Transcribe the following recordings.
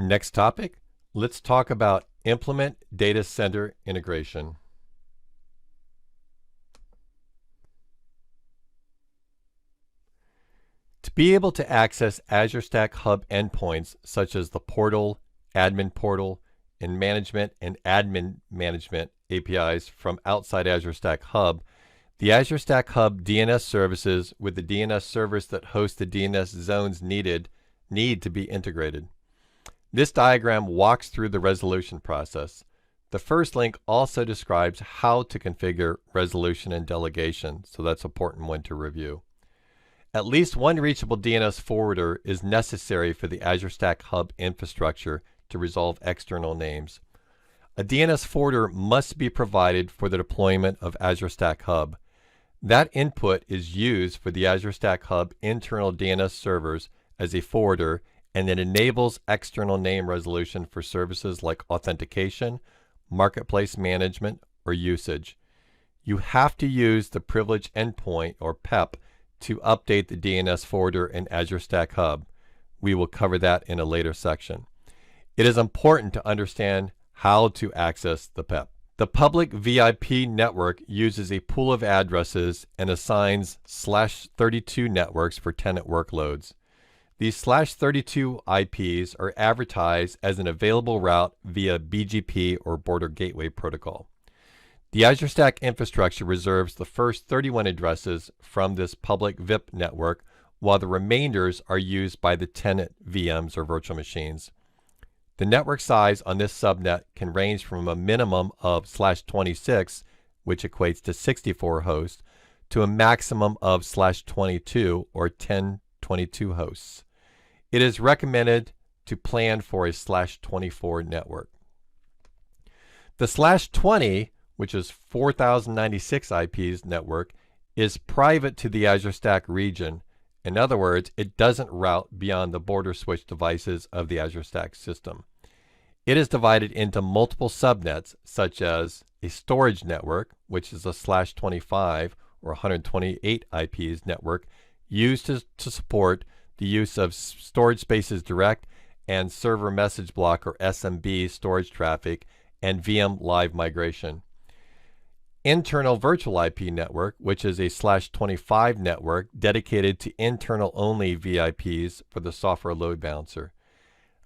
Next topic, let's talk about implement data center integration. To be able to access Azure Stack Hub endpoints such as the portal, admin portal, and admin management APIs from outside Azure Stack Hub, the Azure Stack Hub DNS services with the DNS servers that host the DNS zones need to be integrated. This diagram walks through the resolution process. The first link also describes how to configure resolution and delegation, so that's an important one to review. At least one reachable DNS forwarder is necessary for the Azure Stack Hub infrastructure to resolve external names. A DNS forwarder must be provided for the deployment of Azure Stack Hub. That input is used for the Azure Stack Hub internal DNS servers as a forwarder, and it enables external name resolution for services like authentication, marketplace management, or usage. You have to use the privileged endpoint, or PEP, to update the DNS forwarder in Azure Stack Hub. We will cover that in a later section. It is important to understand how to access the PEP. The public VIP network uses a pool of addresses and assigns /32 networks for tenant workloads. These /32 IPs are advertised as an available route via BGP or Border Gateway Protocol. The Azure Stack infrastructure reserves the first 31 addresses from this public VIP network, while the remainders are used by the tenant VMs or virtual machines. The network size on this subnet can range from a minimum of /26, which equates to 64 hosts, to a maximum of /22 or 1022 hosts. It is recommended to plan for a /24 network. The /20, which is 4096 IPs network, is private to the Azure Stack region. In other words, it doesn't route beyond the border switch devices of the Azure Stack system. It is divided into multiple subnets, such as a storage network, which is a /25 or 128 IPs network, used to support the use of storage spaces direct and server message block or SMB storage traffic and VM live migration. Internal virtual IP network, which is a /25 network dedicated to internal only VIPs for the software load balancer.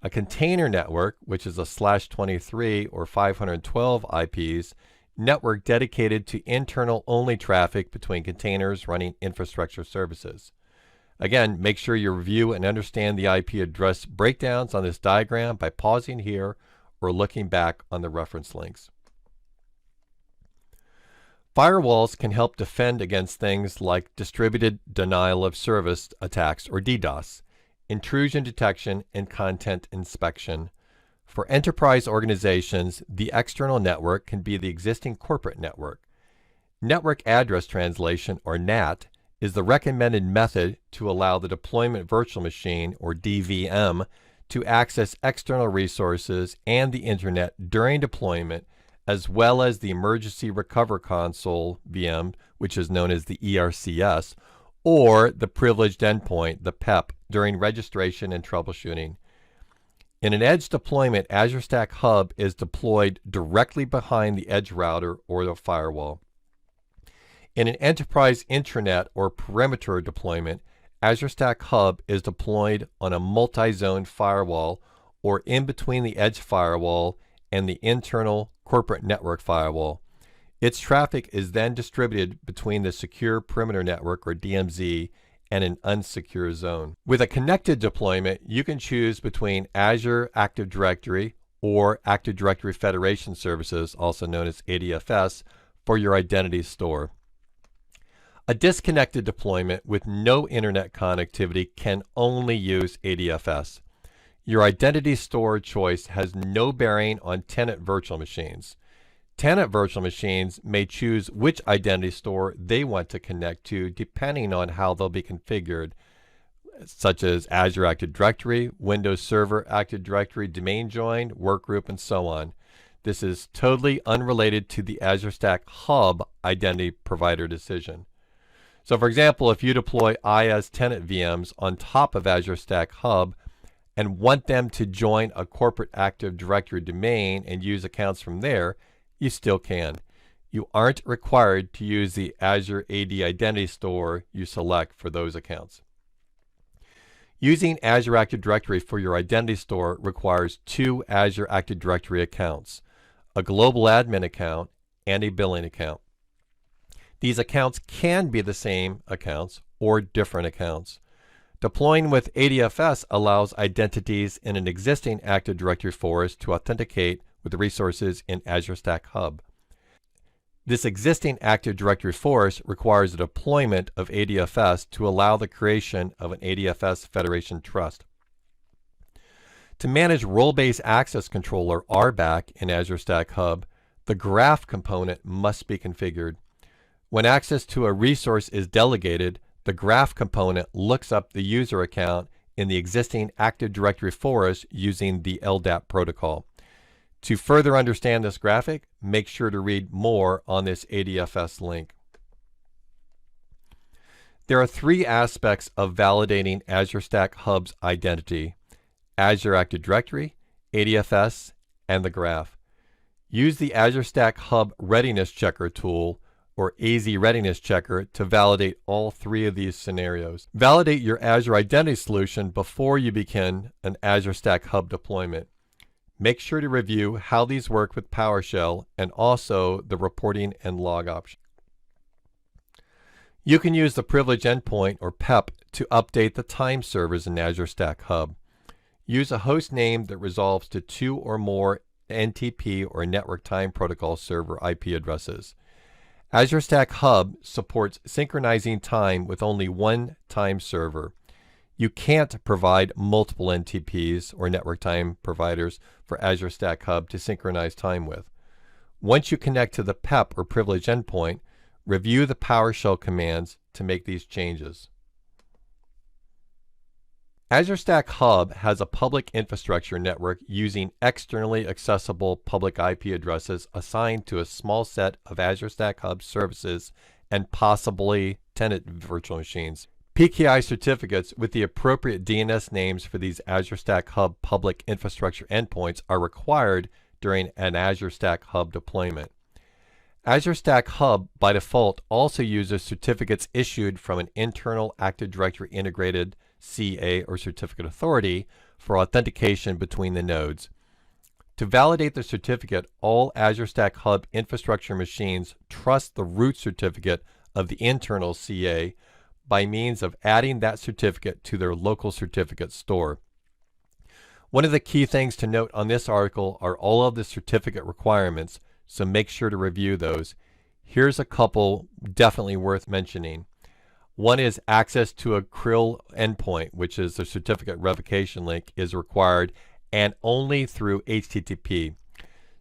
A container network, which is a /23 or 512 IPs network dedicated to internal only traffic between containers running infrastructure services. Again, make sure you review and understand the IP address breakdowns on this diagram by pausing here or looking back on the reference links. Firewalls can help defend against things like distributed denial of service attacks, or DDoS, intrusion detection, and content inspection. For enterprise organizations, the external network can be the existing corporate network. Network address translation, or NAT, is the recommended method to allow the deployment virtual machine, or DVM, to access external resources and the internet during deployment, as well as the Emergency Recovery Console VM, which is known as the ERCS, or the privileged endpoint, the PEP, during registration and troubleshooting. In an edge deployment, Azure Stack Hub is deployed directly behind the edge router or the firewall. In an enterprise intranet or perimeter deployment, Azure Stack Hub is deployed on a multi-zone firewall or in between the edge firewall and the internal corporate network firewall. Its traffic is then distributed between the secure perimeter network, or DMZ, and an unsecure zone. With a connected deployment, you can choose between Azure Active Directory or Active Directory Federation Services, also known as ADFS, for your identity store. A disconnected deployment with no internet connectivity can only use ADFS. Your identity store choice has no bearing on tenant virtual machines. Tenant virtual machines may choose which identity store they want to connect to depending on how they'll be configured, such as Azure Active Directory, Windows Server Active Directory, domain join, workgroup, and so on. This is totally unrelated to the Azure Stack Hub identity provider decision. So for example, if you deploy IaaS tenant VMs on top of Azure Stack Hub, and want them to join a corporate Active Directory domain and use accounts from there, you still can. You aren't required to use the Azure AD Identity Store you select for those accounts. Using Azure Active Directory for your identity store requires 2 Azure Active Directory accounts, a global admin account and a billing account. These accounts can be the same accounts or different accounts. Deploying with ADFS allows identities in an existing Active Directory forest to authenticate with the resources in Azure Stack Hub. This existing Active Directory forest requires a deployment of ADFS to allow the creation of an ADFS Federation Trust. To manage Role-Based Access Controller RBAC in Azure Stack Hub, the graph component must be configured. When access to a resource is delegated, the graph component looks up the user account in the existing Active Directory forest using the LDAP protocol. To further understand this graphic, make sure to read more on this ADFS link. There are 3 aspects of validating Azure Stack Hub's identity: Azure Active Directory, ADFS, and the graph. Use the Azure Stack Hub Readiness Checker tool, or AZ Readiness Checker, to validate all 3 of these scenarios. Validate your Azure Identity solution before you begin an Azure Stack Hub deployment. Make sure to review how these work with PowerShell and also the reporting and log option. You can use the Privilege Endpoint, or PEP, to update the time servers in Azure Stack Hub. Use a host name that resolves to 2 or more NTP or Network Time Protocol server IP addresses. Azure Stack Hub supports synchronizing time with only one time server. You can't provide multiple NTPs or network time providers for Azure Stack Hub to synchronize time with. Once you connect to the PEP or Privilege Endpoint, review the PowerShell commands to make these changes. Azure Stack Hub has a public infrastructure network using externally accessible public IP addresses assigned to a small set of Azure Stack Hub services and possibly tenant virtual machines. PKI certificates with the appropriate DNS names for these Azure Stack Hub public infrastructure endpoints are required during an Azure Stack Hub deployment. Azure Stack Hub by default also uses certificates issued from an internal Active Directory integrated CA or certificate authority for authentication between the nodes. To validate the certificate, all Azure Stack Hub infrastructure machines trust the root certificate of the internal CA by means of adding that certificate to their local certificate store. One of the key things to note on this article are all of the certificate requirements, so make sure to review those. Here's a couple definitely worth mentioning. One is access to a CRIL endpoint, which is the certificate revocation link, is required and only through HTTP.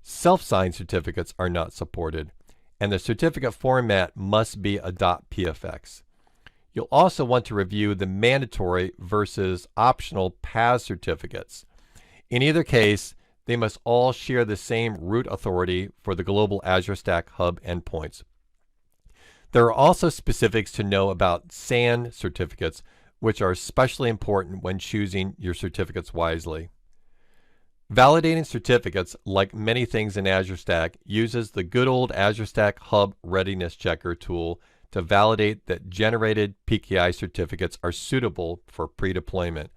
Self-signed certificates are not supported, and the certificate format must be a .pfx. You'll also want to review the mandatory versus optional PAS certificates. In either case, they must all share the same root authority for the global Azure Stack Hub endpoints. There are also specifics to know about SAN certificates, which are especially important when choosing your certificates wisely. Validating certificates, like many things in Azure Stack, uses the good old Azure Stack Hub Readiness Checker tool to validate that generated PKI certificates are suitable for pre-deployment.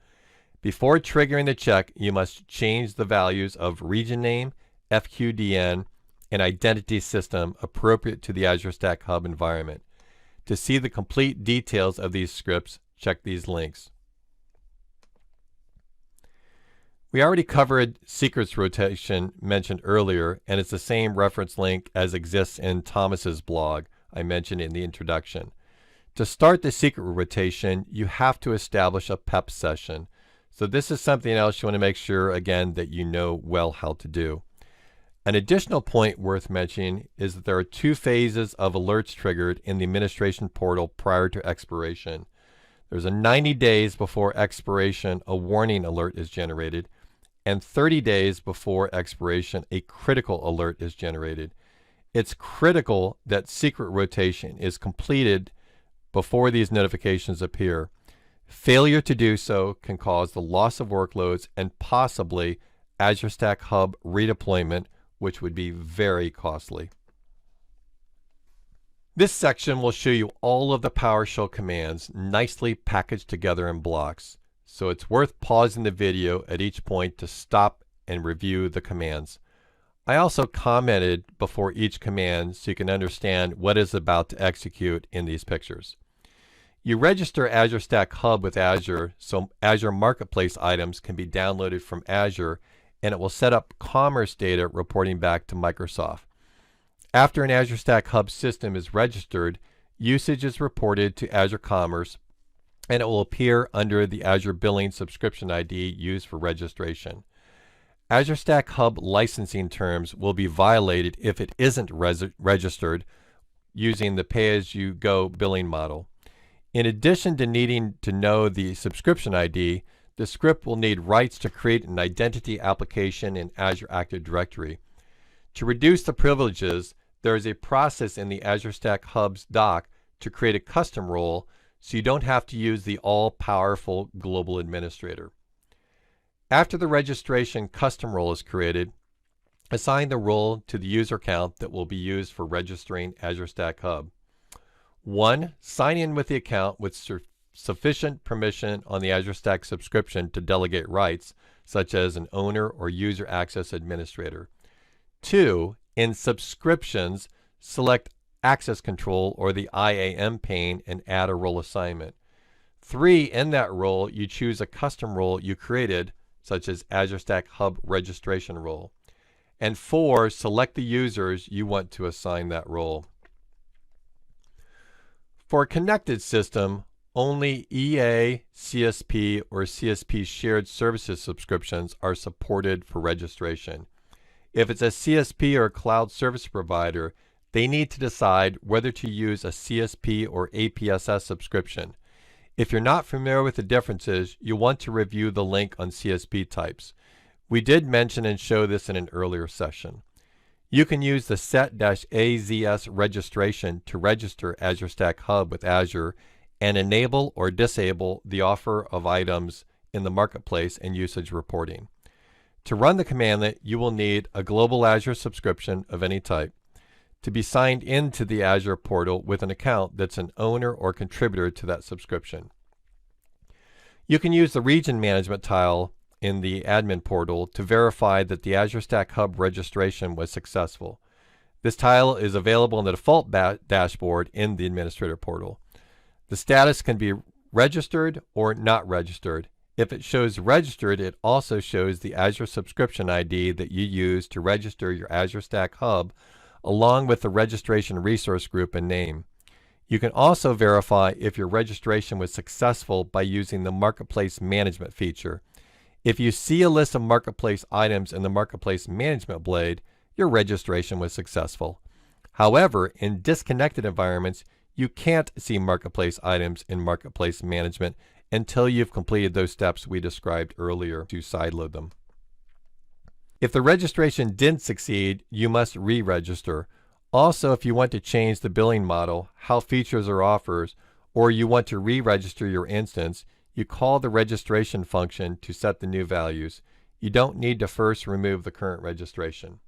Before triggering the check, you must change the values of region name, FQDN, and identity system appropriate to the Azure Stack Hub environment. To see the complete details of these scripts, check these links. We already covered secrets rotation mentioned earlier, and it's the same reference link as exists in Thomas's blog I mentioned in the introduction. To start the secret rotation, you have to establish a PEP session. So this is something else you want to make sure, again, that you know well how to do. An additional point worth mentioning is that there are 2 phases of alerts triggered in the administration portal prior to expiration. There's a 90 days before expiration, a warning alert is generated, and 30 days before expiration, a critical alert is generated. It's critical that secret rotation is completed before these notifications appear. Failure to do so can cause the loss of workloads and possibly Azure Stack Hub redeployment, which would be very costly. This section will show you all of the PowerShell commands nicely packaged together in blocks, so it's worth pausing the video at each point to stop and review the commands. I also commented before each command so you can understand what is about to execute in these pictures. You register Azure Stack Hub with Azure so Azure Marketplace items can be downloaded from Azure, and it will set up commerce data reporting back to Microsoft. After an Azure Stack Hub system is registered, usage is reported to Azure Commerce, and it will appear under the Azure Billing Subscription ID used for registration. Azure Stack Hub licensing terms will be violated if it isn't registered using the pay-as-you-go billing model. In addition to needing to know the subscription ID, the script will need rights to create an identity application in Azure Active Directory. To reduce the privileges, there is a process in the Azure Stack Hub's doc to create a custom role so you don't have to use the all-powerful global administrator. After the registration custom role is created, assign the role to the user account that will be used for registering Azure Stack Hub. 1. Sign in with the account with sufficient permission on the Azure Stack subscription to delegate rights, such as an owner or user access administrator. 2. In subscriptions, select Access Control or the IAM pane and add a role assignment. 3. In that role, you choose a custom role you created, such as Azure Stack Hub registration role. And 4. Select the users you want to assign that role. For a connected system, only EA, CSP, or CSP shared services subscriptions are supported for registration. If it's a CSP or a cloud service provider, they need to decide whether to use a CSP or APSS subscription. If you're not familiar with the differences, you'll want to review the link on CSP types. We did mention and show this in an earlier session. You can use the set-AZS registration to register Azure Stack Hub with Azure and enable or disable the offer of items in the marketplace and usage reporting. To run the commandlet, you will need a global Azure subscription of any type. To be signed into the Azure portal with an account that's an owner or contributor to that subscription. You can use the region management tile in the admin portal to verify that the Azure Stack Hub registration was successful. This tile is available in the default dashboard in the administrator portal. The status can be registered or not registered. If it shows registered, it also shows the Azure subscription ID that you use to register your Azure Stack Hub, along with the registration resource group and name. You can also verify if your registration was successful by using the Marketplace Management feature. If you see a list of Marketplace items in the Marketplace Management blade, your registration was successful. However, in disconnected environments, you can't see Marketplace items in Marketplace Management until you've completed those steps we described earlier to sideload them. If the registration didn't succeed, you must re-register. Also, if you want to change the billing model, how features are offered, or you want to re-register your instance, you call the registration function to set the new values. You don't need to first remove the current registration.